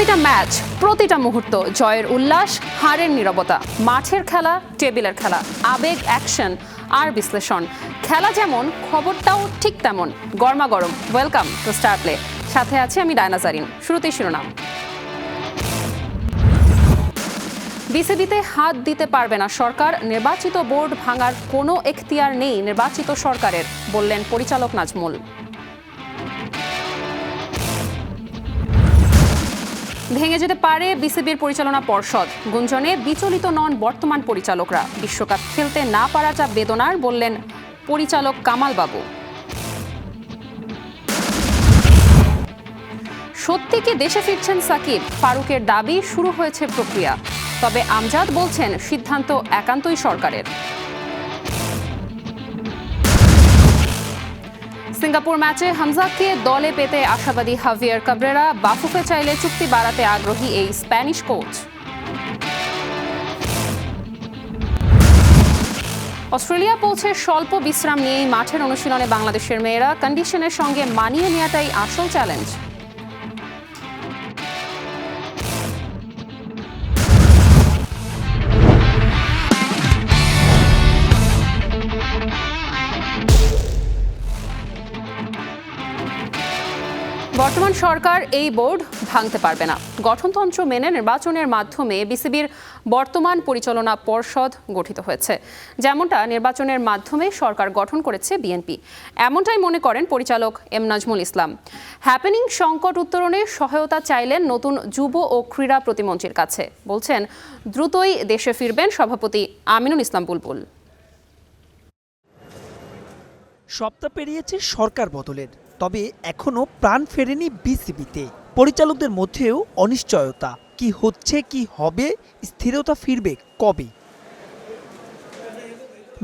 প্রতিটা ম্যাচ, প্রতিটা মুহূর্ত, জয়ের উল্লাস, হারের নীরবতা, মাঠের খেলা, টেবিলের খেলা, আবেগ, অ্যাকশন আর বিশ্লেষণ। খেলা যেমন, খবরটাও ঠিক তেমন। গরমাগরম ওয়েলকাম টু স্টার প্লে। সাথে আছি আমি ডায়না জারিন। শুরুতেই শিরোনাম। বিসিবিতে হাত দিতে পারবে না সরকার, নির্বাচিত বোর্ড ভাঙার কোনো এখতিয়ার নেই নির্বাচিত সরকারের, বললেন পরিচালক নাজমুল। ভেঙে যেতে পারে বিসিবির পরিচালনা পর্ষদ, গুঞ্জনে বিচলিত নন বর্তমান পরিচালকরা। বিশ্বকাপ খেলতে না পারাটা বেদনার, বললেন পরিচালক কামাল বাবু। সত্যি কি দেশে ফিরছেন সাকিব? ফারুকের দাবি শুরু হয়েছে প্রক্রিয়া, তবে আমজাদ বলছেন সিদ্ধান্ত একান্তই সরকারের। সিঙ্গাপুর ম্যাচে হামজাকে দলে পেতে আশাবাদী হাভিয়ার কাবরেরা, বাফুফে চাইলে চুক্তি বাড়াতে আগ্রহী এই স্প্যানিশ কোচ। অস্ট্রেলিয়া পৌঁছে স্বল্প বিশ্রাম নিয়েই মাঠের অনুশীলনে বাংলাদেশের মেয়েরা, কন্ডিশনের সঙ্গে মানিয়ে নেওয়াটাই আসল চ্যালেঞ্জ। বর্তমান সরকার এই বোর্ড ভাঙতে পারবে না। গঠনতন্ত্র মেনে নির্বাচনের মাধ্যমে বিসিবির বর্তমান পরিচালনা পর্ষদ গঠিত হয়েছে, যেমনটা নির্বাচনের মাধ্যমে সরকার গঠন করেছে বিএনপি। এমনটাই মনে করেন পরিচালক এম নাজমুল ইসলাম। হ্যাপেনিং সংকট উত্তরণে সহায়তা চাইলেন নতুন যুব ও ক্রীড়া প্রতিমন্ত্রীর কাছে। বলছেন দ্রুতই দেশে ফিরবেন সভাপতি আমিনুল ইসলাম বুলবুল। সপ্তাহ পেরিয়েছে সরকার বদলের, তবে এখনো প্রাণ ফেরেনি বিসিবিতে। পরিচালকদের মধ্যেও অনিশ্চয়তা, কি হচ্ছে কি হবে, স্থিরতা ফিরবে কবে।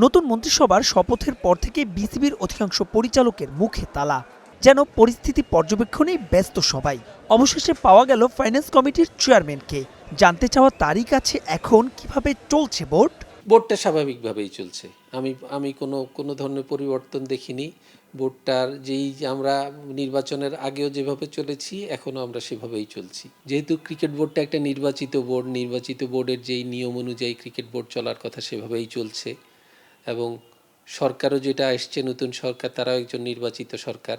নতুন মন্ত্রিসভার শপথের পর থেকে বিসিবির অধিকাংশ পরিচালকের মুখে তালা, যেন পরিস্থিতি পর্যবেক্ষণেই ব্যস্ত সবাই। অবশেষে পাওয়া গেল ফাইন্যান্স কমিটির চেয়ারম্যানকে। জানতে চাওয়া তারই কাছে এখন কিভাবে চলছে বোর্ডটা স্বাভাবিকভাবেই চলছে। আমি কোনো ধরনের পরিবর্তন দেখিনি। বোর্ডটার যেই আমরা নির্বাচনের আগেও যেভাবে চলেছি, এখনও আমরা সেভাবেই চলছি। যেহেতু ক্রিকেট বোর্ডটা একটা নির্বাচিত বোর্ডের যেই নিয়ম অনুযায়ী ক্রিকেট বোর্ড চলার কথা সেভাবেই চলছে, এবং সরকারও যেটা আসছে, নতুন সরকার, তারাও একজন নির্বাচিত সরকার,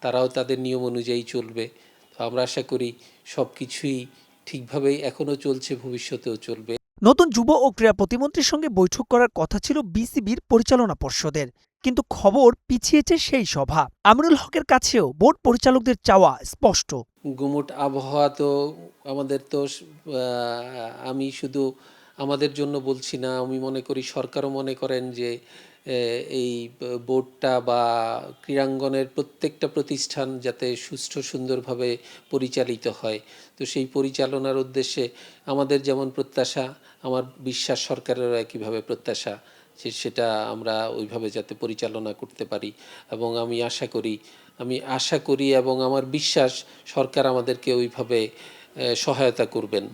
তারাও তাদের নিয়ম অনুযায়ী চলবে। তো আমরা আশা করি সব কিছুই ঠিকভাবেই এখনও চলছে, ভবিষ্যতেও চলবে। নতুন যুব ও ক্রীড়া প্রতিমন্ত্রীর সঙ্গে বৈঠক করার কথা ছিল বিসিবির পরিচালনা পর্ষদের, কিন্তু খবর পিছিয়েছে সেই সভা। আমিনুল হকের কাছেও বোর্ড পরিচালকদের চাওয়া স্পষ্ট। গুমোট আবহাওয়া তো আমাদের, তো আমি শুধু আমাদের জন্য বলছি না, আমি মনে করি সরকারও মনে করেন যে এই বোর্ডটা বা ক্রীড়াঙ্গনের প্রত্যেকটা প্রতিষ্ঠান যাতে সুষ্ঠু সুন্দরভাবে পরিচালিত হয়। তো সেই পরিচালনার উদ্দেশ্যে আমাদের যেমন প্রত্যাশা, আমার বিশ্বাস সরকারেরও একইভাবে প্রত্যাশা যে সেটা আমরা ওইভাবে যাতে পরিচালনা করতে পারি। এবং আমি আশা করি এবং আমার বিশ্বাস সরকার আমাদেরকে ওইভাবে সহায়তা করবেন।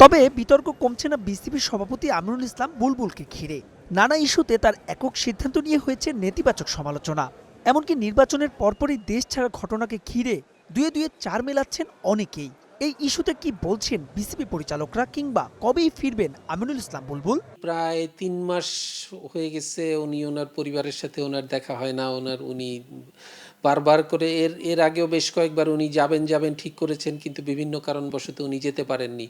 তবে বিতর্ক কমছে না বিসিবির সভাপতি আমিনুল ইসলাম বুলবুলকে ঘিরে। নানা ইস্যুতে তার একক সিদ্ধান্ত নিয়ে হয়েছে নেতিবাচক সমালোচনা। এমনকি নির্বাচনের পরপরই দেশ ছাড়ার ঘটনাকে ঘিরে দুয়ে চার মেলাচ্ছেন অনেকেই। এই ইস্যুতে কি বলছেন বিসিবি পরিচালকরা, কিংবা কবেই ফিরবেন আমিনুল ইসলাম বুলবুল? প্রায় 3 মাস হয়ে গেছে ওনার পরিবারের সাথে ওনার দেখা হয় না। উনি বারবার করে এর আগেও বেশ কয়েকবার উনি যাবেন ঠিক করেছেন, কিন্তু বিভিন্ন কারণবশত উনি যেতে পারেননি।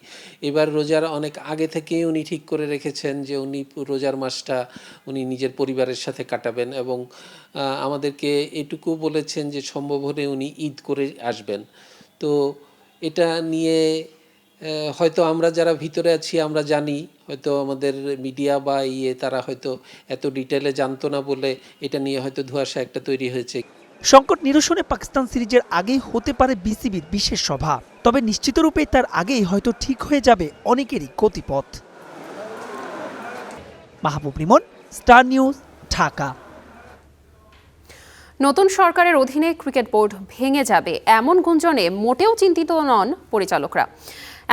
এবার রোজার অনেক আগে থেকেই উনি ঠিক করে রেখেছেন যে উনি রোজার মাসটা উনি নিজের পরিবারের সাথে কাটাবেন, এবং আমাদেরকে এটুকু বলেছেন যে সম্ভব হলে উনি ঈদ করে আসবেন। তো এটা নিয়ে হয়তো আমরা যারা ভিতরে আছি আমরা জানি, হয়তো আমাদের মিডিয়া বা তারা হয়তো এত ডিটেলে জানতো না বলে এটা নিয়ে হয়তো ধোঁয়াশা একটা তৈরি হয়েছে। সংকট নিরসনে পাকিস্তান সিরিজের আগেই হতে পারে বিসিবির বিশেষ সভা, তবে নিশ্চিতরূপে তার আগেই হয়তো ঠিক হয়ে যাবে অনেকেরই গতিপথ। মাহবুব রিমন, স্টার নিউজ, ঢাকা। নতুন সরকারের অধীনে ক্রিকেট বোর্ড ভেঙে যাবে এমন গুঞ্জনে মোটেও চিন্তিত নন পরিচালকরা।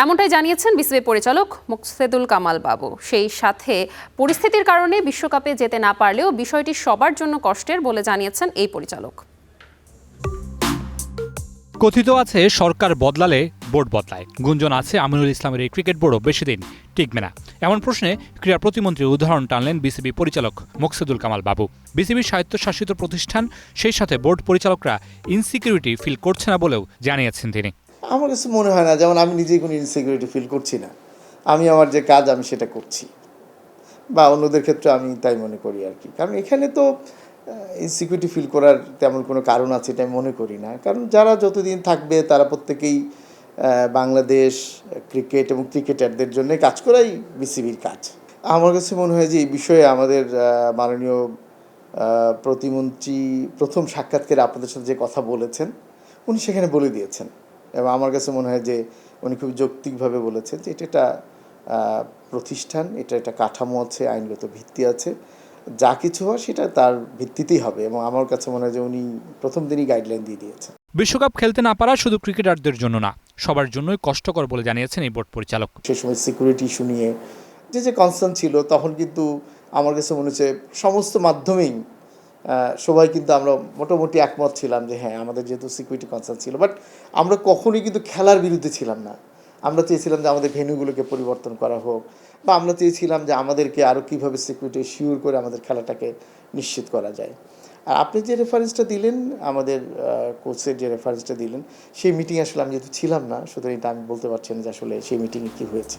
এমনটাই জানিয়েছেন বিসিবি পরিচালক মোকসেদুল কামাল বাবু। সেই সাথে পরিস্থিতির কারণে বিশ্বকাপে যেতে না পারলেও বিষয়টি সবার জন্য কষ্টের বলে জানিয়েছেন এই পরিচালক। কথিত আছে সরকার বদলালে বোর্ড বদলায়। গুঞ্জন আছে আমিনুল ইসলামের এই ক্রিকেট বোর্ডও বেশি দিন টিকবে না। এমন প্রশ্নে ক্রীড়া প্রতিমন্ত্রীর উদাহরণ টানলেন বিসিবি পরিচালক মোকসেদুল কামাল বাবু। বিসিবির স্বায়ত্তশাসিত প্রতিষ্ঠান, সেই সাথে বোর্ড পরিচালকরা ইনসিকিউরিটি ফিল করছে না বলেও জানিয়েছেন তিনি। আমার কাছে মনে হয় না, যেমন আমি নিজেই কোনো ইনসিকিউরিটি ফিল করছি না। আমি আমার যে কাজ আমি সেটা করছি, বা অন্যদের ক্ষেত্রে আমি তাই মনে করি আর কি। কারণ এখানে তো ইনসিকিউরিটি ফিল করার তেমন কোনো কারণ আছে এটা আমি মনে করি না। কারণ যারা যতদিন থাকবে তারা প্রত্যেকেই বাংলাদেশ ক্রিকেট এবং ক্রিকেটারদের জন্য কাজ করাই বিসিবির কাজ। আমার কাছে মনে হয় যে এই বিষয়ে আমাদের মাননীয় প্রতিমন্ত্রী প্রথম সাক্ষাৎকারে আপনাদের সাথে যে কথা বলেছেন উনি সেখানে বলে দিয়েছেন, এবং আমার কাছে মনে হয় যে উনি খুব যৌক্তিকভাবে বলেছেন যে এটা একটা প্রতিষ্ঠান, এটা একটা কাঠামো আছে, আইনগত ভিত্তি আছে, যা কিছু হয় সেটা তার ভিত্তিতেই হবে। এবং আমার কাছে মনে হয় যে উনি প্রথম দিনই গাইডলাইন দিয়ে দিয়েছেন। বিশ্বকাপ খেলতে না পারা শুধু ক্রিকেটারদের জন্য না, সবার জন্যই কষ্টকর বলে জানিয়েছেন এই বোর্ড পরিচালক। সেই সময় সিকিউরিটি ইস্যু নিয়ে যে কনসার্ন ছিল, তখন কিন্তু আমার কাছে মনে হচ্ছে সমস্ত মাধ্যমেই সবাই কিন্তু আমরা মোটামুটি একমত ছিলাম যে হ্যাঁ, আমাদের যেহেতু সিকিউরিটি কনসার্ন ছিল, বাট আমরা কখনোই কিন্তু খেলার বিরুদ্ধে ছিলাম না। আমরা চেয়েছিলাম যে আমাদের ভেন্যুগুলোকে পরিবর্তন করা হোক, বা আমরা চেয়েছিলাম যে আমাদেরকে আরও কীভাবে সিকিউরিটি শিওর করে আমাদের খেলাটাকে নিশ্চিত করা যায়। আর আপনি যে রেফারেন্সটা দিলেন, আমাদের কোচের যে রেফারেন্সটা দিলেন, সেই মিটিং আসলে আমি যেহেতু ছিলাম না, সুতরাং এটা আমি বলতে পারছি না যে আসলে সেই মিটিংয়ে কী হয়েছে।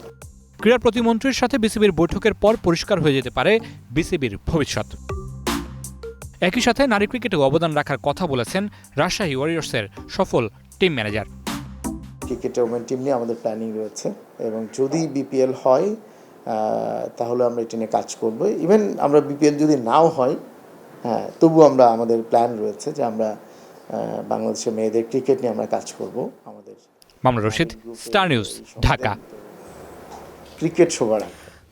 ক্রীড়া প্রতিমন্ত্রীর সাথে বিসিবির বৈঠকের পর পরিষ্কার হয়ে যেতে পারে বিসিবির ভবিষ্যৎ। একই সাথে নারী ক্রিকেটে অবদান রাখার কথা বলেছেন রাজশাহী ওয়ারিয়র্সের সফল team manager. Cricket women team নিয়ে আমাদের প্ল্যানিং রয়েছে, এবং যদি বিপিএল হয় তাহলে আমরা এটা নিয়ে কাজ করব। ইভেন আমরা বিপিএল যদি নাও হয়, হ্যাঁ, তবু আমাদের প্ল্যান রয়েছে যে আমরা বাংলাদেশের মেয়েদের ক্রিকেট নিয়ে আমরা কাজ করব। আমাদের Mamunur Rashid, star news, Dhaka. Cricket সবার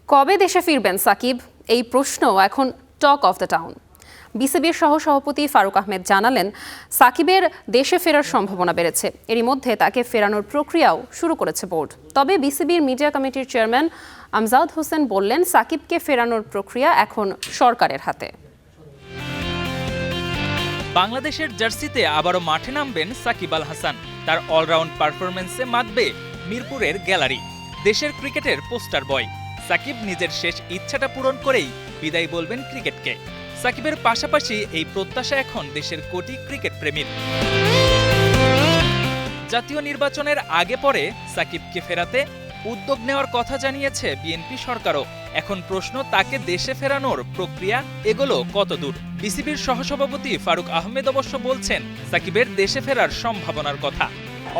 কবে দেশে ফিরবেন সাকিব, এই প্রশ্ন এখন টক অফ দ্য টাউন। বিসিবির সহসভাপতি ফারুক আহমেদ জানালেন, সাকিবের দেশে ফেরার সম্ভাবনা বেড়েছে। এরই মধ্যে তাকে ফেরানোর প্রক্রিয়াও শুরু করেছে বোর্ড। তবে বিসিবির মিডিয়া কমিটির চেয়ারম্যান আমজাদ হোসেন বললেন, সাকিবকে ফেরানোর প্রক্রিয়া এখন সরকারের হাতে। বাংলাদেশের জার্সিতে আবারও মাঠে নামবেন সাকিব আল হাসান। তার অলরাউন্ড পারফরমেন্সে মাতবে মিরপুরের গ্যালারি। দেশের ক্রিকেটের পোস্টার বয় সাকিব নিজের শেষ ইচ্ছাটা পূরণ করেই বিদায় বলবেন ক্রিকেটকে। সাকিবের পাশাপাশি এই প্রত্যাশা এখন দেশের কোটি ক্রিকেট প্রেমীর। জাতীয় নির্বাচনের আগে পরে সাকিবকে ফেরাতে উদ্যোগ নেওয়ার কথা জানিয়েছে বিএনপি সরকারও। এখন প্রশ্ন, তাকে দেশে ফেরানোর প্রক্রিয়া এগোলো কতদূর? বিসিবির সহসভাপতি ফারুক আহমেদ অবশ্য বলছেন, সাকিবের দেশে ফেরার সম্ভাবনার কথা।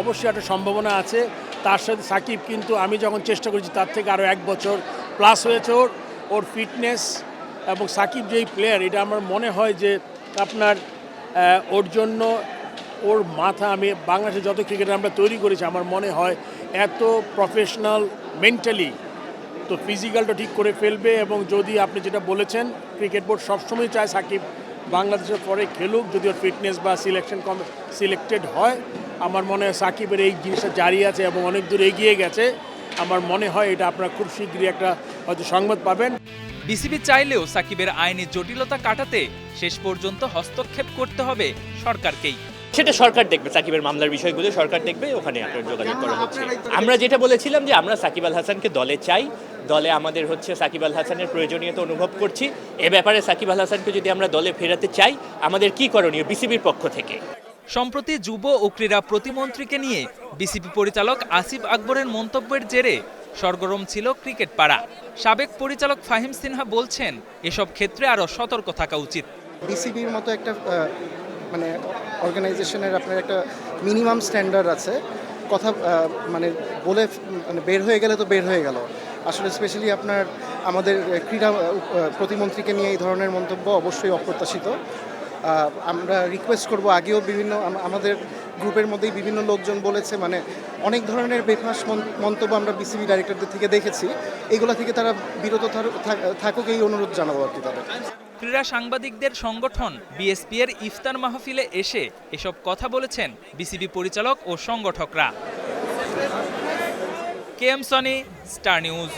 অবশ্যই একটা সম্ভাবনা আছে। তার সাথে সাকিব কিন্তু আমি যখন চেষ্টা করেছি তার থেকে আরও 1 বছর প্লাস হয়েছে ওর ফিটনেস, এবং সাকিব যেই প্লেয়ার, এটা আমার মনে হয় যে আপনার ওর জন্য ওর মাথা, আমি বাংলাদেশে যত ক্রিকেটার আমরা তৈরি করেছি, আমার মনে হয় এত প্রফেশনাল মেন্টালি, তো ফিজিক্যালটা ঠিক করে ফেলবে। এবং যদি আপনি যেটা বলেছেন, ক্রিকেট বোর্ড সবসময় চায় সাকিব বাংলাদেশের পরে খেলুক, যদি ওর ফিটনেস বা সিলেক্টেড হয়। আমার মনে হয় সাকিবের এই জিনিসটা জারি আছে এবং অনেক দূর এগিয়ে গেছে। আমার মনে হয় এটা আপনারা খুব শীঘ্রই একটা হয়তো সংবাদ পাবেন। বিসিবি চাইলেও সাকিবের আইনি জটিলতা কাটাতে শেষ পর্যন্ত হস্তক্ষেপ করতে হবে সরকারকেই। সেটা সরকার দেখবে, সাকিবের মামলার বিষয়গুলো সরকার দেখবে, ওখানে আপনার যোগাযোগ করা হচ্ছে। আমরা যেটা বলেছিলাম যে আমরা সাকিব আল হাসানকে দলে চাই, দলে আমাদের সাকিব আল হাসানের প্রয়োজনীয়তা অনুভব করছি। এ ব্যাপারে সাকিব আল হাসানকে যদি আমরা দলে ফেরাতে চাই, আমাদের কি করণীয় বিসিবির পক্ষ থেকে? সম্প্রতি যুব ও ক্রীড়া প্রতিমন্ত্রীকে নিয়ে বিসিবি পরিচালক আসিফ আকবরের মন্তব্যের জেরে সরগরম ছিল ক্রিকেট পাড়া। সাবেক পরিচালক ফাহিম সিনহা বলছেন, এসব ক্ষেত্রে আরও সতর্ক থাকা উচিত। বিসিবির মতো একটা মানে অর্গানাইজেশনের আপনার একটা মিনিমাম স্ট্যান্ডার্ড আছে। কথা মানে বলে মানে বের হয়ে গেলে তো বের হয়ে গেল। আসলে স্পেশালি আপনার আমাদের ক্রীড়া প্রতিমন্ত্রীকে নিয়ে এই ধরনের মন্তব্য অবশ্যই অপ্রত্যাশিত। আমরা রিকোয়েস্ট করব, আগেও বিভিন্ন আমাদের গ্রুপের মধ্যেই বিভিন্ন লোকজন বলেছে, মানে অনেক ধরনের বেফাঁস মন্তব্য আমরা বিসিবি ডাইরেক্টরদের থেকে দেখেছি। এগুলো থেকে তারা বিরত থাকুক, এই অনুরোধ জানাবো আর কি তাদের। ক্রীড়া সাংবাদিকদের সংগঠন বিএসপি এর ইফতার মাহফিলে এসে এসব কথা বলেছেন বিসিবি পরিচালক ও সংগঠকরা। KM Sony, Star News.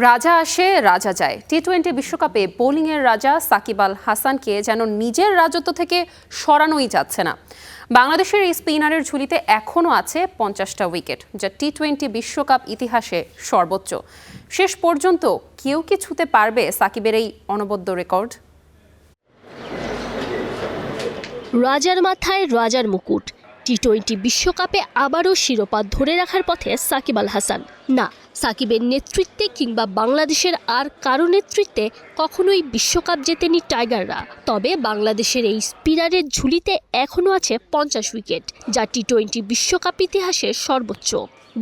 রাজা আসে রাজা যায়। টি-20 বিশ্বকাপে বোলিংয়ের রাজা সাকিব আল হাসানকে যেন নিজের রাজত্ব থেকে সরানোই যাচ্ছে না। বাংলাদেশের এই স্পিনারের ঝুলিতে এখনও আছে 50টা উইকেট, যা টি-20 বিশ্বকাপ ইতিহাসে সর্বোচ্চ। শেষ পর্যন্ত কেউ কি ছুঁতে পারবে সাকিবের এই অনবদ্য রেকর্ড? রাজার মাথায় রাজার মুকুট। টি-20 বিশ্বকাপে আবারও শিরোপা ধরে রাখার পথে সাকিব আল হাসান। না, সাকিবের নেতৃত্বে কিংবা বাংলাদেশের আর কারো নেতৃত্বে কখনোই বিশ্বকাপ জেতেনি টাইগাররা। তবে বাংলাদেশের এই স্পিনারের ঝুলিতে এখনও আছে 50 উইকেট, যা টি-20 বিশ্বকাপ ইতিহাসে সর্বোচ্চ।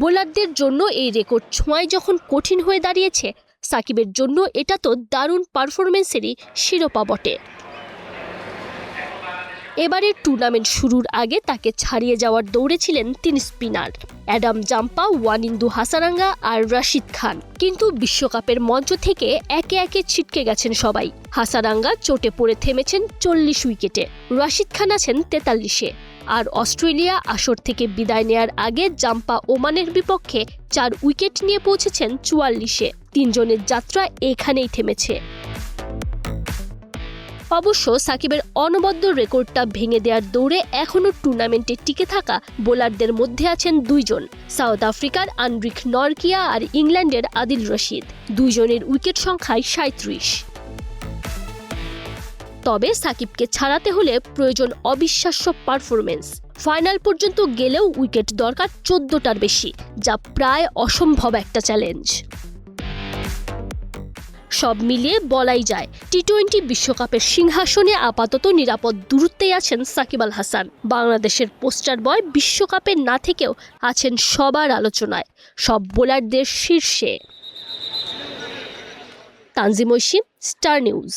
বোলারদের জন্য এই রেকর্ড ছোঁয়াই যখন কঠিন হয়ে দাঁড়িয়েছে, সাকিবের জন্য এটা তো দারুণ পারফরমেন্সেরই শিরোপা বটে। এবারের টুর্নামেন্ট শুরুর আগে তাকে ছাড়িয়ে যাওয়ার দৌড়ে ছিলেন 3 spinner, Adam Zampa, Wanindu Hasaranga আর রাশিদ খান। কিন্তু বিশ্বকাপের মঞ্চ থেকে একে একে ছিটকে গেছেন সবাই। হাসারাঙ্গা চোটে পড়ে থেমেছেন 40 উইকেটে, রাশিদ খান আছেন 43-এ। আর অস্ট্রেলিয়া আসর থেকে বিদায় নেয়ার আগে জাম্পা ওমানের বিপক্ষে 4 উইকেট নিয়ে পৌঁছেছেন 44-এ। 3 জনের যাত্রা এখানেই থেমেছে। অবশ্য সাকিবের অনবদ্য রেকর্ডটা ভেঙে দেওয়ার দৌড়ে এখনও টুর্নামেন্টে টিকে থাকা বোলারদের মধ্যে আছেন 2 জন, সাউথ আফ্রিকার আন্ড্রিক নরকিয়া আর ইংল্যান্ডের আদিল রশিদ। 2 জনের উইকেট সংখ্যায় 37। তবে সাকিবকে ছাড়াতে হলে প্রয়োজন অবিশ্বাস্য পারফরমেন্স। ফাইনাল পর্যন্ত গেলেও উইকেট দরকার 14টার বেশি, যা প্রায় অসম্ভব একটা চ্যালেঞ্জ। সব মিলিয়ে বলাই যায় টি-20 বিশ্বকাপের সিংহাসনে আপাতত নিরাপদ দূরত্বেই আছেন সাকিব আল হাসান। বাংলাদেশের পোস্টার বয় বিশ্বকাপে না থেকেও আছেন সবার আলোচনায়, সব বোলারদের শীর্ষে। Tanzim Oishi, star News.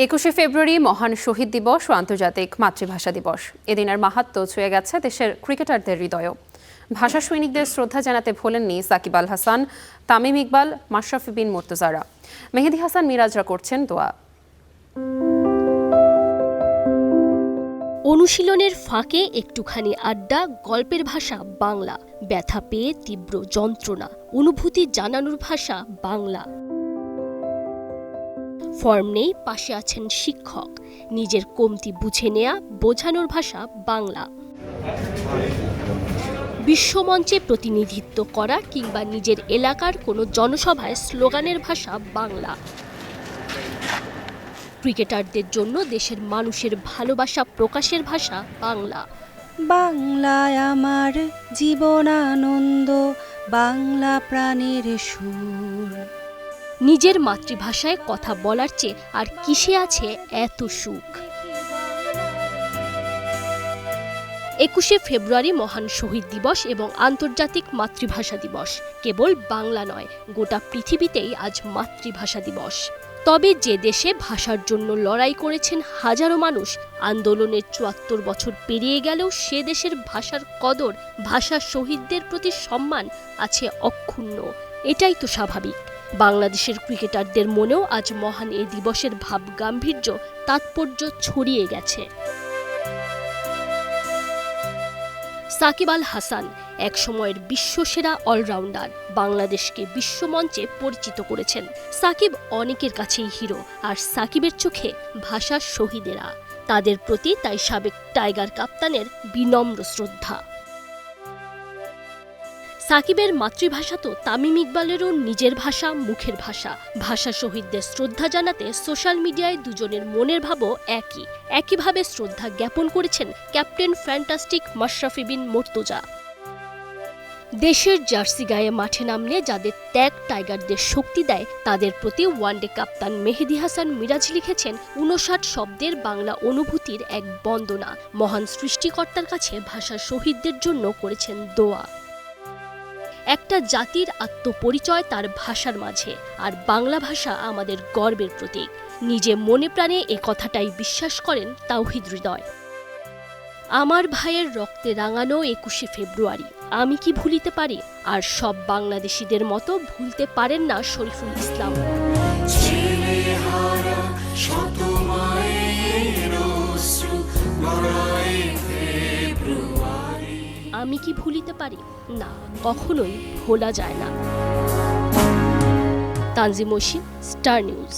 21শে ফেব্রুয়ারি মহান শহীদ দিবস ও আন্তর্জাতিক মাতৃভাষা দিবস। এদিনের মাহাত্ম্য ছুঁয়ে গেছে দেশের ক্রিকেটারদের হৃদয়ও। ভাষা সৈনিকদের শ্রদ্ধা জানাতে ভোলেননি সাকিব আল হাসান, তামিম ইকবাল, মাশরাফি বিন মুর্তজারা। মেহেদী হাসান মিরাজরা করছেন দোয়া। অনুশীলনের ফাঁকে একটুখানি আড্ডা, গল্পের ভাষা বাংলা। ব্যথা পেয়ে তীব্র যন্ত্রণা, অনুভূতি জানানোর ভাষা বাংলা। ফর্ম নেই, পাশে আছেন শিক্ষক। নিজের কমতি বুঝে নেয়া, বোঝানোর ভাষা বাংলা। বিশ্বমঞ্চে প্রতিনিধিত্ব করা কিংবা নিজের এলাকার কোনো জনসভায় স্লোগানের ভাষা বাংলা। ক্রিকেটারদের জন্য দেশের মানুষের ভালোবাসা প্রকাশের ভাষা বাংলা। বাংলায় আমার জীবনানন্দ, বাংলা প্রাণের সুর। নিজের মাতৃভাষায় কথা বলার চেয়ে আর কিসে আছে এত সুখ? 21শে ফেব্রুয়ারি মহান শহীদ দিবস এবং আন্তর্জাতিক মাতৃভাষা দিবস। কেবল বাংলা নয়, গোটা পৃথিবীতেই আজ মাতৃভাষা দিবস। তবে যে দেশে ভাষার জন্য লড়াই করেছেন হাজারো মানুষ, আন্দোলনের 74 বছর পেরিয়ে গেলেও সে দেশের ভাষার কদর, ভাষার শহীদদের প্রতি সম্মান আছে অক্ষুণ্ণ। এটাই তো স্বাভাবিক। বাংলাদেশের ক্রিকেটারদের মনেও আজ মহান এ দিবসের ভাব, গাম্ভীর্য, তাৎপর্য ছড়িয়ে গেছে। সাকিব আল হাসান এক সময়ের বিশ্বসেরা অলরাউন্ডার, বাংলাদেশকে বিশ্বমঞ্চে পরিচিত করেছেন। সাকিব অনেকের কাছেই হিরো, আর সাকিবের চোখে ভাষার শহীদেরা। তাদের প্রতি তাই সাবেক টাইগার কাপ্তানের বিনম্র শ্রদ্ধা। সাকিবের মাতৃভাষা তো তামিম ইকবালেরও নিজের ভাষা, মুখের ভাষা। ভাষা শহীদদের শ্রদ্ধা জানাতে সোশ্যাল মিডিয়ায় দুজনের মনের ভাবও একইভাবে শ্রদ্ধা জ্ঞাপন করেছেন ক্যাপ্টেন ফ্যান্টাস্টিক মাশরাফি বিন মুর্তজা। দেশের জার্সি গায়ে মাঠে নামলে যাদের ত্যাগ টাইগারদের শক্তি দেয়, তাদের প্রতি ওয়ানডে কাপ্তান মেহেদী হাসান মিরাজ লিখেছেন 59 শব্দের বাংলা অনুভূতির এক বন্দনা। মহান সৃষ্টিকর্তার কাছে ভাষা শহীদদের জন্য করেছেন দোয়া। একটা জাতির আত্মপরিচয় তার ভাষার মাঝে, আর বাংলা ভাষা আমাদের গর্বের প্রতীক। নিজে মনে প্রাণে এ কথাটাই বিশ্বাস করেন তাওহিদ হৃদয়। আমার ভাইয়ের রক্তে রাঙানো 21শে ফেব্রুয়ারি আমি কি ভুলিতে পারি? আর সব বাংলাদেশিদের মতো ভুলতে পারেন না শরীফুল ইসলাম। আমি কি ভুলিতে পারি? না, কখনোই ভোলা যায় না। Tanzim Oishi, star news.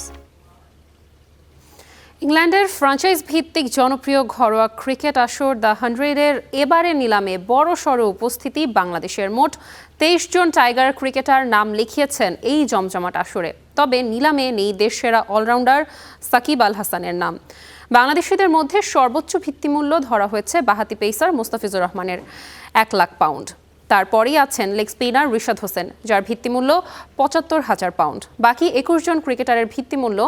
ইংল্যান্ডের ফ্র্যাঞ্চাইজ ভিত্তিক জনপ্রিয় ঘরোয়া ক্রিকেট আসর দ্য 100-এর এবারের নিলামে বড়সড় উপস্থিতি বাংলাদেশের। মোট 23 জন টাইগার ক্রিকেটার নাম লিখিয়েছেন এই জমজমাট আসরে। তবে নিলামে নেই দেশসেরা অলরাউন্ডার সাকিব আল হাসানের নাম। বাংলাদেশিদের মধ্যে সর্বোচ্চ ভিত্তিমূল্য ধরা হয়েছে বাঁহাতি পেসার মোস্তাফিজুর রহমানের 1 লাখ পাউন্ড। তারপরেই আছেন লেগ স্পিনার রিশাদ হোসেন, যার ভিত্তিমূল্য 75,000 পাউন্ড। বাকি 21 জন ক্রিকেটারের ভিত্তিমূল্য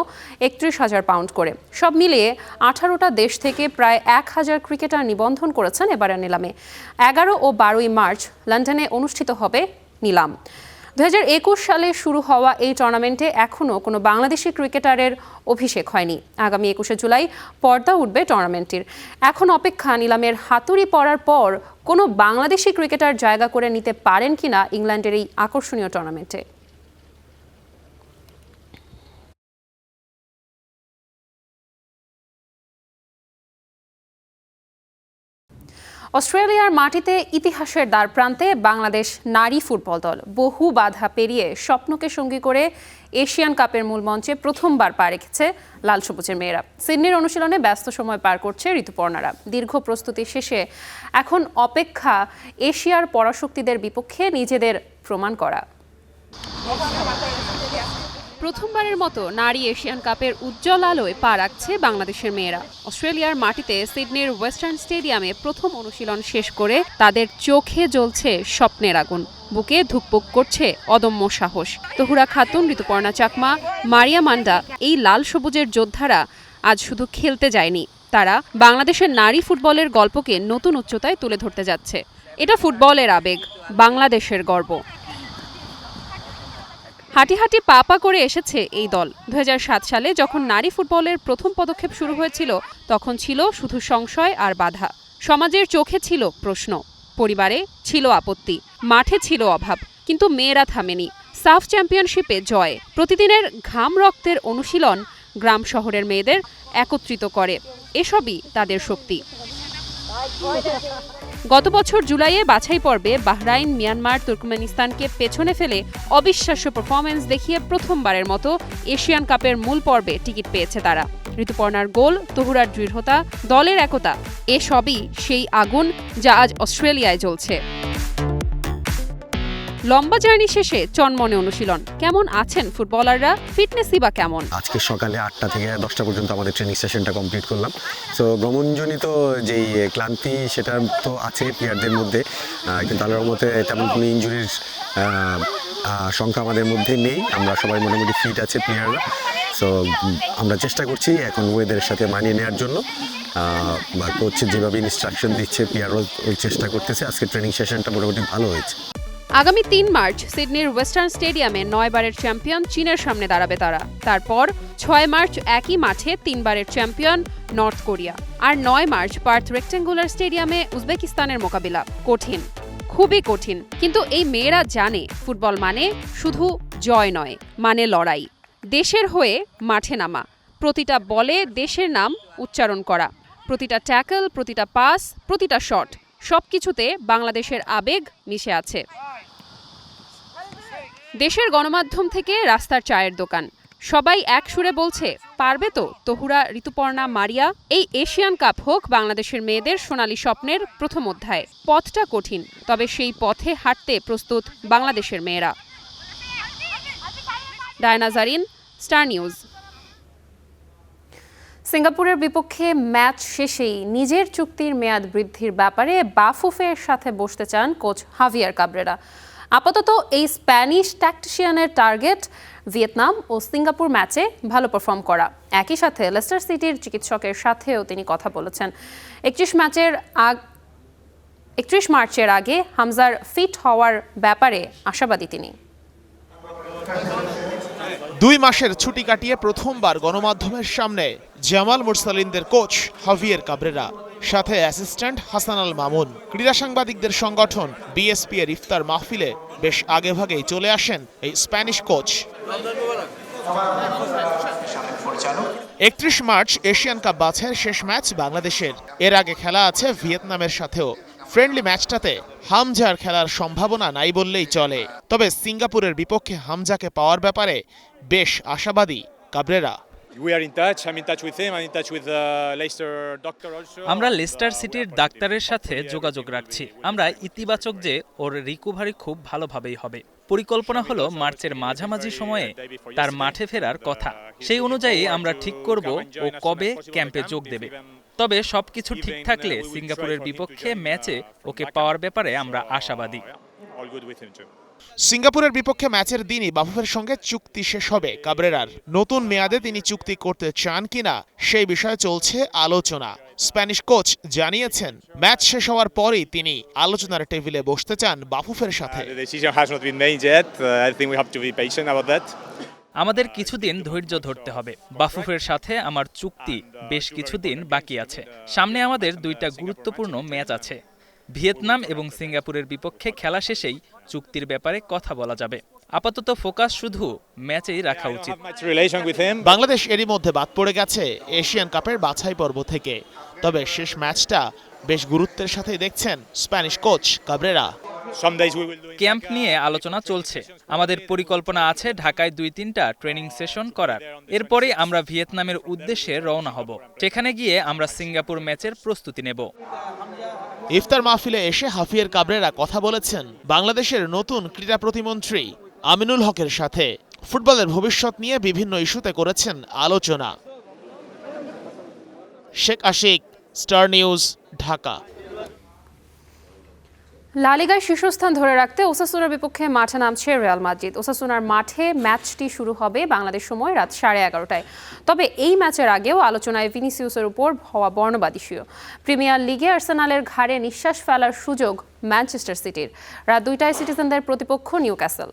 31,000 পাউন্ড করে। সব মিলিয়ে 18টা দেশ থেকে প্রায় 1,000 ক্রিকেটার নিবন্ধন করেছেন এবারের নিলামে। 11 ও 12 মার্চ লন্ডনে অনুষ্ঠিত হবে নিলাম। 2021 সালে শুরু হওয়া এই টুর্নামেন্টে এখনও কোনো বাংলাদেশি ক্রিকেটারের অভিষেক হয়নি। আগামী 21 জুলাই পর্দা উঠবে টুর্নামেন্টটির। এখন অপেক্ষা নিলামের হাতুড়ি পড়ার পর কোনো বাংলাদেশি ক্রিকেটার জায়গা করে নিতে পারেন কিনা ইংল্যান্ডের এই আকর্ষণীয় টুর্নামেন্টে। অস্ট্রেলিয়ার মাটিতে ইতিহাসের দ্বারপ্রান্তে বাংলাদেশ নারী ফুটবল দল বহু বাধা পেরিয়ে স্বপ্নকে সঙ্গী করে এশিয়ান কাপের মূল মঞ্চে প্রথমবার পা রেখেছে লাল সবুজের মেয়েরা। সিডনির অনুশীলনে ব্যস্ত সময় পার করছে ঋতুপর্ণারা। দীর্ঘ প্রস্তুতি শেষে এখন অপেক্ষা এশিয়ার পরাশক্তিদের বিপক্ষে নিজেদের প্রমাণ করা। প্রথমবারের মতো নারী এশিয়ান কাপের উজ্জ্বল আলোয় পা রাখছে বাংলাদেশের মেয়েরা। অস্ট্রেলিয়ার মাটিতে সিডনির ওয়েস্টার্ন স্টেডিয়ামে প্রথম অনুশীলন শেষ করে তাদের চোখে জ্বলছে স্বপ্নের আগুন, বুকে ধুকপুক করছে অদম্য সাহস। তহুরা খাতুন, ঋতুপর্ণা চাকমা, মারিয়া মান্ডা, এই লাল সবুজের যোদ্ধারা আজ শুধু খেলতে যায়নি, তারা বাংলাদেশের নারী ফুটবলের গল্পকে নতুন উচ্চতায় তুলে ধরতে যাচ্ছে। এটা ফুটবলের আবেগ, বাংলাদেশের গর্ব। হাঁটি হাঁটি পা পা করে এসেছে এই দল। 2007 সালে যখন নারী ফুটবলের প্রথম পদক্ষেপ শুরু হয়েছিল, তখন ছিল শুধু সংশয় আর বাধা। সমাজের চোখে ছিল প্রশ্ন, পরিবারে ছিল আপত্তি, মাঠে ছিল অভাব, কিন্তু মেয়েরা থামেনি। সাফ চ্যাম্পিয়নশিপে জয়, প্রতিদিনের ঘাম রক্তের অনুশীলন গ্রাম শহরের মেয়েদের একত্রিত করে, এসবই তাদের শক্তি। গত বছর জুলাইয়ে বাছাই পর্বে বাহরাইন, মিয়ানমার, তুর্কমেনিস্তানকে পেছনে ফেলে অবিশ্বাস্য পারফরমেন্স দেখিয়ে প্রথমবারের মতো এশিয়ান কাপের মূল পর্বে টিকিট পেয়েছে তারা। ঋতুপর্ণার গোল, তহুরার দৃঢ়তা, দলের একতা, এসবই সেই আগুন যা আজ অস্ট্রেলিয়ায় জ্বলছে। লম্বা জার্নি শেষে চনমনে অনুশীলন। কেমন আছেন ফুটবলাররা? ফিটনেসই বা কেমন? আজকে সকালে 8টা থেকে 10টা পর্যন্ত আমাদের ট্রেনিং সেশনটা কমপ্লিট করলাম। সো ভ্রমণজনিত যেই ক্লান্তি সেটা তো আছে প্লেয়ারদের মধ্যে, কিন্তু আল্লাহর মতে তেমন কোনো ইনজুরির সংখ্যা আমাদের মধ্যে নেই। আমরা সবাই মোটামুটি ফিট আছে প্লেয়াররা। সো আমরা চেষ্টা করছি এখন ওয়েদারের সাথে মানিয়ে নেওয়ার জন্য। কোচ যেভাবে ইনস্ট্রাকশন দিচ্ছে প্লেয়ারও ওই চেষ্টা করতেছে। আজকে ট্রেনিং সেশনটা মোটামুটি ভালো হয়েছে। আগামী 3 মার্চ সিডনির ওয়েস্টার্ন স্টেডিয়ামে 9 বারের চ্যাম্পিয়ন চীনের সামনে দাঁড়াবে তারা। তারপর 6 মার্চ একই মাঠে 3 বারের চ্যাম্পিয়ন নর্থ কোরিয়া। আর 9 মার্চ পার্থ রেক্ট্যাঙ্গুলার স্টেডিয়ামে উজবেকিস্তানের মোকাবিলা। কঠিন, খুবই কঠিন, কিন্তু এই মেয়েরা জানে ফুটবল মানে শুধু জয় নয়, মানে লড়াই। দেশের হয়ে মাঠে নামা, প্রতিটা বলে দেশের নাম উচ্চারণ করা, প্রতিটা ট্যাকল, প্রতিটা পাস, প্রতিটা শট, সবকিছুতে বাংলাদেশের আবেগ মিশে আছে। দেশের গণমাধ্যম থেকে রাস্তার চায়ের দোকান, সবাই এক সুরে বলছে, পারবে তো তহুরা, ঋতুপর্ণা, মারিয়া। এই এশিয়ান কাপ হোক বাংলাদেশের মেয়েদের সোনালী স্বপ্নের প্রথম অধ্যায়। পথটা কঠিন, তবে সেই পথে হাঁটতে প্রস্তুত বাংলাদেশের মেয়েরা। Diana Zarin, star news. সিঙ্গাপুরের বিপক্ষে ম্যাচ শেষেই নিজের চুক্তির মেয়াদ বৃদ্ধির ব্যাপারে বাফুফের সাথে বসতে চান কোচ হাভিয়ার কাবরেরা। আপাতত এই স্প্যানিশ ট্যাকটিশিয়ানের টার্গেট ভিয়েতনাম ও সিঙ্গাপুর ম্যাচে ভালো পারফর্ম করা। একই সাথে লেস্টার সিটির চিকিৎসকের সাথেও তিনি কথা বলেছেন। 31 মার্চের আগে হামজার ফিট হওয়ার ব্যাপারে আশাবাদী তিনি। 2 মাসের ছুটি কাটিয়ে প্রথমবার গণমাধ্যমের সামনে জামাল মুরসালিনদের কোচ হাভিয়ার কাবরেরা, সাথে অ্যাসিস্ট্যান্ট হাসান আল মামুন। ক্রীড়া সাংবাদিকদের সংগঠন বিএসপি এর ইফতার মাহফিলে বেশ আগেভাগেই চলে আসেন এই Spanish coach. 31 March Asian cup বাছাইয়ের শেষ ম্যাচ বাংলাদেশের। এর আগে খেলা আছে ভিয়েতনামের সাথেও। ফ্রেন্ডলি ম্যাচটাতে হামজার খেলার সম্ভাবনা নাই বললেই চলে, তবে সিঙ্গাপুরের বিপক্ষে হামজাকে পাওয়ার ব্যাপারে বেশ আশাবাদী কাবরেরা। আমরা লেস্টার সিটির ডাক্তারের সাথে যোগাযোগ রাখছি। আমরা ইতিবাচক যে ওর রিকভারি খুব ভালোভাবেই হবে। পরিকল্পনা হলো মার্চের মাঝামাঝি সময়ে তার মাঠে ফেরার কথা। সেই অনুযায়ী আমরা ঠিক করব ও কবে ক্যাম্পে যোগ দেবে। তবে সবকিছু ঠিক থাকলে সিঙ্গাপুরের বিপক্ষে ম্যাচে ওকে পাওয়ার ব্যাপারে আমরা আশাবাদী। সিঙ্গাপুরের বিপক্ষে ম্যাচের দিনই বাফুফের সঙ্গে চুক্তি শেষ হবে কাবরেরার। নতুন মেয়াদে তিনি চুক্তি করতে চান কিনা সেই বিষয়ে চলছে আলোচনা। স্প্যানিশ কোচ জানিয়েছেন ম্যাচ শেষ হওয়ার পরই তিনি আলোচনার টেবিলে বসতে চান বাফুফের সাথে। আমাদের কিছুদিন ধৈর্য ধরতে হবে। বাফুফের সাথে আমার চুক্তি বেশ কিছুদিন বাকি আছে। সামনে আমাদের 2টা গুরুত্বপূর্ণ ম্যাচ আছে। ভিয়েতনাম এবং সিঙ্গাপুরের বিপক্ষে খেলা শেষেই চুক্তির ব্যাপারে কথা বলা যাবে। আপাতত ফোকাস শুধু ম্যাচেই রাখা উচিত। বাংলাদেশ এরই মধ্যে বাদ পড়ে গেছে এশিয়ান কাপের বাছাই পর্ব থেকে, তবে শেষ ম্যাচটা বেশ গুরুত্বের সাথেই দেখছেন স্প্যানিশ কোচ কাবরেরা। ক্যাম্প নিয়ে আলোচনা চলছে। আমাদের পরিকল্পনা আছে ঢাকায় 2-3টা ট্রেনিং সেশন করার। এরপরে আমরা ভিয়েতনামের উদ্দেশ্যে রওনা হব। সেখানে গিয়ে আমরা সিঙ্গাপুর ম্যাচের প্রস্তুতি নেব। ইফতার মাহফিলে এসে হাফিয়ার কাবরেরা কথা বলেছেন বাংলাদেশের নতুন ক্রীড়া প্রতিমন্ত্রী আমিনুল হকের সাথে। ফুটবলের ভবিষ্যৎ নিয়ে বিভিন্ন ইস্যুতে করেছেন আলোচনা। Sheikh Ashik, star news, Dhaka. লা লিগায় শীর্ষস্থান ধরে রাখতে ওসাসুনার বিপক্ষে মাঠে নামছে রিয়াল মাদ্রিদ। ওসাসুনার মাঠে ম্যাচটি শুরু হবে বাংলাদেশ সময় রাত 11:30টায়। তবে এই ম্যাচের আগেও আলোচনায় ভিনিসিয়াসের উপর হওয়া বর্ণবাদ ইস্যু। প্রিমিয়ার লিগে আর্সেনালের ঘাড়ে নিঃশ্বাস ফেলার সুযোগ ম্যানচেস্টার সিটির। রাত 2টায় সিটিজেনদের প্রতিপক্ষ নিউক্যাসল।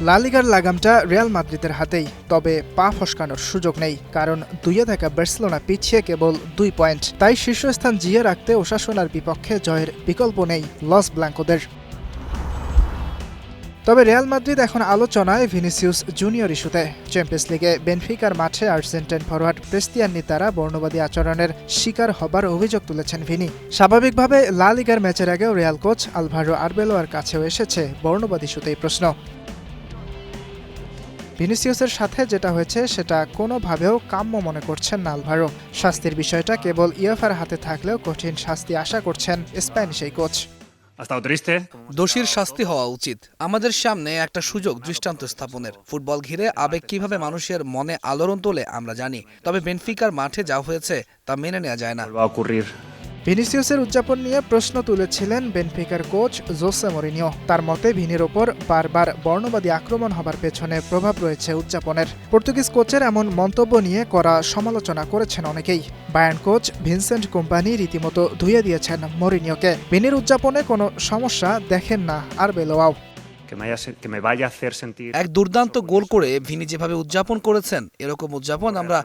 লা লিগার লাগামটা রিয়াল মাদ্রিদের হাতেই, তবে পা ফসকানোর সুযোগ নেই, কারণ 2-এ থাকা বার্সেলোনা পিছিয়ে কেবল 2 পয়েন্ট। তাই শীর্ষস্থান জিয়ে রাখতে ওসাসুনার বিপক্ষে জয়ের বিকল্প নেই লস ব্ল্যাঙ্কোদের। তবে রিয়াল মাদ্রিদ এখন আলোচনায় ভিনিসিয়াস জুনিয়র ইস্যুতে। চ্যাম্পিয়ন্স লিগে বেনফিকার মাঠে আর্জেন্টাইন ফরওয়ার্ড ক্রিস্টিয়ানি তারা বর্ণবাদী আচরণের শিকার হবার অভিযোগ তুলেছেন ভিনি। স্বাভাবিকভাবে লা লিগার ম্যাচের আগেও রিয়াল কোচ আলভারো আরবেলোয়ার কাছেও এসেছে বর্ণবাদী ইস্যুতেই প্রশ্ন। ভিনিসিয়াসের সাথে যেটা হয়েছে সেটা কোনোভাবেও কাম্য মনে করছেন না আলভারো। শাস্তির বিষয়টা কেবল ইউএফার হাতে থাকলেও কঠিন শাস্তি আশা করছেন স্প্যানিশ এই কোচ। দোষীর শাস্তি হওয়া উচিত। আমাদের সামনে একটা সুযোগ দৃষ্টান্ত স্থাপনের। ফুটবল ঘিরে আবেগ কিভাবে মানুষের মনে আলোড়ন তোলে আমরা জানি, তবে বেনফিকার মাঠে যা হয়েছে তা মেনে নেওয়া যায় না। ভিনিসিয়াসের উদযাপন নিয়ে প্রশ্ন তুলেছিলেন বেনফিকার কোচ জোসে মরিনিও। তার মতে ভিনির ওপর বারবার বর্ণবাদী আক্রমণ হবার পেছনে প্রভাব রয়েছে উদযাপনের। পর্তুগিজ কোচের এমন মন্তব্য নিয়ে করা সমালোচনা করেছেন অনেকেই। বায়ার্ন কোচ ভিনসেন্ট কোম্পানি রীতিমতো ধুয়ে দিয়েছেন মরিনিওকে। ভিনির উদযাপনে কোনো সমস্যা দেখেন না আরবেলোয়াও। এক দুর্দান্ত গোল করে ভিনি যেভাবে উদযাপন করেছেন, এরকম উদযাপন আমরা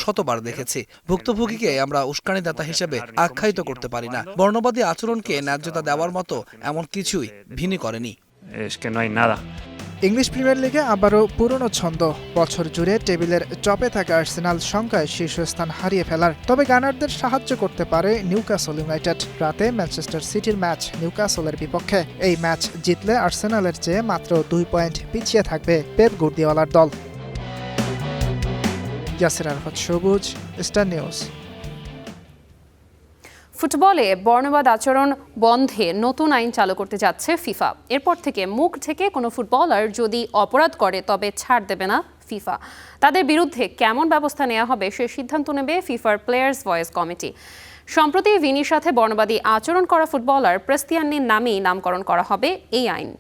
শতবার দেখেছি। ভুক্তভোগীকে আমরা উস্কানিদাতা হিসেবে আখ্যায়িত করতে পারি না। বর্ণবাদী আচরণকে ন্যায্যতা দেওয়ার মতো এমন কিছুই ভিনি করেনি। ইংলিশ প্রিমিয়ার লিগে আবারও পুরনো ছন্দ। বছর জুড়ে টেবিলের টপে থাকা আর্সেনাল সংখ্যায় শীর্ষস্থান হারিয়ে ফেলার। তবে গানারদের সাহায্য করতে পারে নিউক্যাসল ইউনাইটেড। রাতে ম্যানচেস্টার সিটির ম্যাচ নিউক্যাসলের বিপক্ষে। এই ম্যাচ জিতলে আর্সেনালের চেয়ে মাত্র 2 পয়েন্ট পিছিয়ে থাকবে পেপ গুর্দিওয়ালার দল। ইয়াসির আরাফাত সবুজ, স্টার নিউজ। ফুটবলে বর্ণবাদ আচরণ বন্ধে নতুন আইন চালু করতে যাচ্ছে ফিফা। এরপর থেকে মুখ ঢেকে কোনো ফুটবলার যদি অপরাধ করে তবে ছাড় দেবে না ফিফা। তাদের বিরুদ্ধে কেমন ব্যবস্থা নেওয়া হবে সে সিদ্ধান্ত নেবে ফিফার প্লেয়ার্স ভয়েস কমিটি। সম্প্রতি ভিনির সাথে বর্ণবাদী আচরণ করা ফুটবলার ক্রিস্টিয়ানির নামেই নামকরণ করা হবে এই আইন।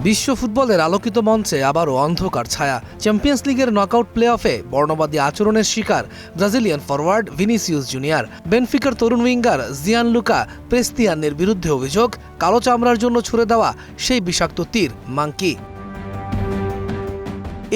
বিশ্ব ফুটবলের আলোকিত মঞ্চে আবারও অন্ধকার ছায়া। চ্যাম্পিয়ন্স লিগের নকআউট প্লে অফে বর্ণবাদী আচরণের শিকার ব্রাজিলিয়ান ফরওয়ার্ড ভিনিসিয়াস জুনিয়র। বেনফিকার তরুণ উইঙ্গার জিয়ানলুকা প্রেস্তিয়ানের বিরুদ্ধে অভিযোগ, কালো চামড়ার জন্য ছুড়ে দেওয়া সেই বিষাক্ত তীর মাঙ্কি।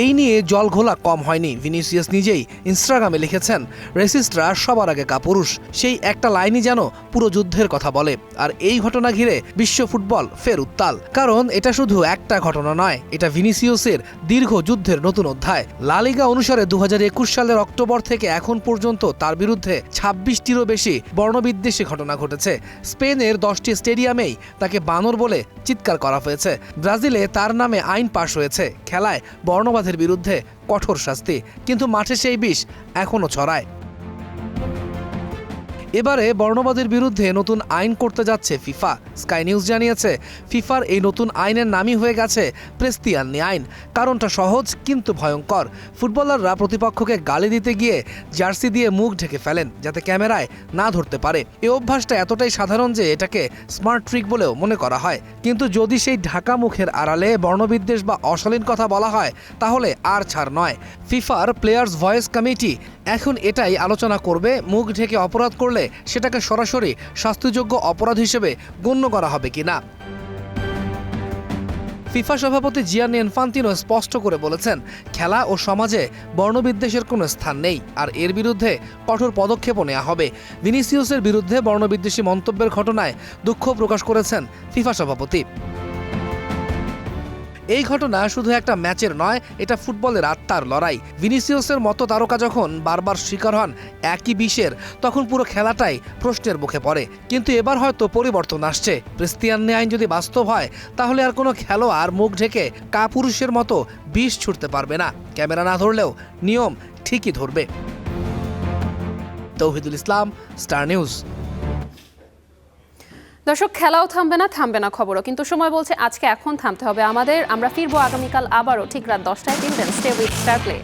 এই নিয়ে জল ঘোলা কম হয়নি। ভিনিসিয়াস নিজেই ইনস্টাগ্রামে লিখেছেন, রেসিস্টরা সবার আগে কাপুরুষ। সেই একটা লাইনই যেন পুরো যুদ্ধের কথা বলে। আর এই ঘটনা ঘিরে বিশ্ব ফুটবল ফের উত্তাল, কারণ এটা শুধু একটা ঘটনা নয়, এটা ভিনিসিয়াসের দীর্ঘ যুদ্ধের নতুন অধ্যায়। লা লিগা অনুসারে 2021 সালের অক্টোবর থেকে এখন পর্যন্ত তার বিরুদ্ধে 26টিরও বেশি বর্ণবিদ্বেষী ঘটনা ঘটেছে। স্পেনের 10টি স্টেডিয়ামেই তাকে বানর বলে চিৎকার করা হয়েছে। ব্রাজিলে তার নামে আইন পাশ হয়েছে, খেলায় বর্ণবাদের বিরুদ্ধে কঠোর শাস্তি, কিন্তু মাঠে সেই বিষ এখনো ছড়ায়। এবারে বর্ণবাদের বিরুদ্ধে নতুন আইন করতে যাচ্ছে ফিফা। স্কাই নিউজ জানিয়েছে, ফিফার এই নতুন আইনের নামই হয়ে গেছে প্রেস্তিয়ানি আইন। কারণটা সহজ কিন্তু ভয়ঙ্কর। ফুটবলাররা প্রতিপক্ষকে গালি দিতে গিয়ে জার্সি দিয়ে মুখ ঢেকে ফেলেন যাতে ক্যামেরায় না ধরতে পারে। এই অভ্যাসটা এতটাই সাধারণ যে এটাকে স্মার্ট ট্রিক বলেও মনে করা হয়। কিন্তু যদি সেই ঢাকা মুখের আড়ালে বর্ণবিদ্বেষ বা অশালীন কথা বলা হয় তাহলে আর ছাড় নয়। ফিফার প্লেয়ার্স ভয়েস কমিটি এখন এটাই আলোচনা করবে, মুখ ঢেকে অপরাধ করলে সেটাকে সরাসরি শাস্তিযোগ্য অপরাধ হিসেবে গণ্য করা হবে কিনা। ফিফা সভাপতি জিয়ানি ইনফান্তিনো স্পষ্ট করে বলেছেন, খেলা ও সমাজে বর্ণবিদ্বেষের কোনো স্থান নেই, আর এর বিরুদ্ধে কঠোর পদক্ষেপও নেওয়া হবে। ভিনিসিয়াসের বিরুদ্ধে বর্ণবিদ্বেষী মন্তব্যের ঘটনায় দুঃখ প্রকাশ করেছেন ফিফা সভাপতি। এই ঘটনা শুধু একটা ম্যাচের নয়, এটা ফুটবলের আত্মার লড়াই। ভিনিসিয়াসের মতো তারকা যখন বারবার শিকার হন একই বিষের, তখন পুরো খেলাটাই প্রশ্নের মুখে পড়ে। কিন্তু এবার হয়তো পরিবর্তন আসছে। প্রেস্তিয়ানি আইন যদি বাস্তব হয় তাহলে আর কোনো খেলোয়াড় মুখ ঢেকে কাপুরুষের মতো বিষ ছুটতে পারবে না। ক্যামেরা না ধরলেও নিয়ম ঠিকই ধরবে। তৌহিদুল ইসলাম, স্টার নিউজ। দর্শক, খেলাও থামবে না খবরও, কিন্তু সময় বলছে আজকে এখন থামতে হবে আমাদের। আমরা ফিরবো আগামীকাল আবারও ঠিক রাত 10টায়। Stay with Star play.